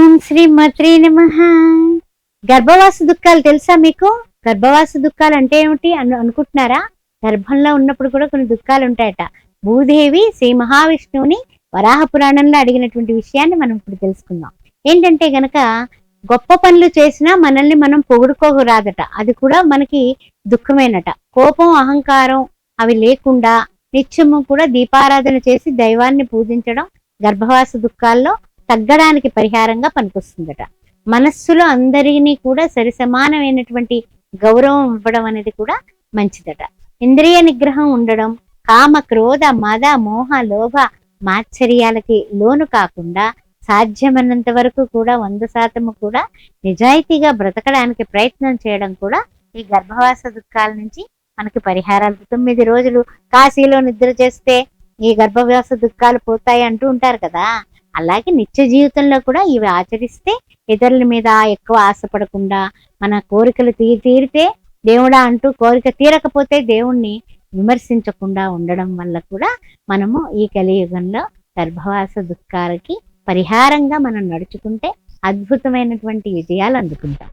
ఓం శ్రీ మాత్రే నమః. గర్భవాస దుఃఖాలు తెలుసా మీకు? గర్భవాస దుఃఖాలు అంటే ఏమిటి అనుకుంటున్నారా? గర్భంలో ఉన్నప్పుడు కూడా కొన్ని దుఃఖాలు ఉంటాయట. భూదేవి శ్రీ మహావిష్ణువుని వరాహ పురాణంలో అడిగినటువంటి విషయాన్ని మనం ఇప్పుడు తెలుసుకుందాం. ఏంటంటే గనక గొప్ప పనులు చేసినా మనల్ని మనం పొగుడుకోరాదట. అది కూడా మనకి దుఃఖమేనట. కోపం, అహంకారం అవి లేకుండా నిత్యము కూడా దీపారాధన చేసి దైవాన్ని పూజించడం గర్భవాస దుఃఖాల్లో తగ్గడానికి పరిహారంగా పనికొస్తుందట. మనస్సులో అందరినీ కూడా సరిసమానమైనటువంటి గౌరవం ఇవ్వడం అనేది కూడా మంచిదట. ఇంద్రియ నిగ్రహం ఉండడం, కామ, క్రోధ, మద, మోహ, లోభ, మాత్సర్యాలకి లోను కాకుండా సాధ్యమైనంత వరకు కూడా 100% కూడా నిజాయితీగా బ్రతకడానికి ప్రయత్నం చేయడం కూడా ఈ గర్భవాస దుఃఖాల నుంచి మనకి పరిహారాలు. 9 రోజులు కాశీలో నిద్ర చేస్తే ఈ గర్భవాస దుఃఖాలు పోతాయి అంటూ ఉంటారు కదా. అలాగే నిత్య జీవితంలో కూడా ఇవి ఆచరిస్తే ఇతరుల మీద ఎక్కువ ఆశపడకుండా మన కోరికలు తీరితే దేవుడా అంటూ, కోరిక తీరకపోతే దేవుణ్ణి విమర్శించకుండా ఉండడం వల్ల కూడా మనము ఈ కలియుగంలో గర్భవాస దుఃఖాలకి పరిహారంగా మనం నడుచుకుంటే అద్భుతమైనటువంటి విజయాలు అందుకుంటాం.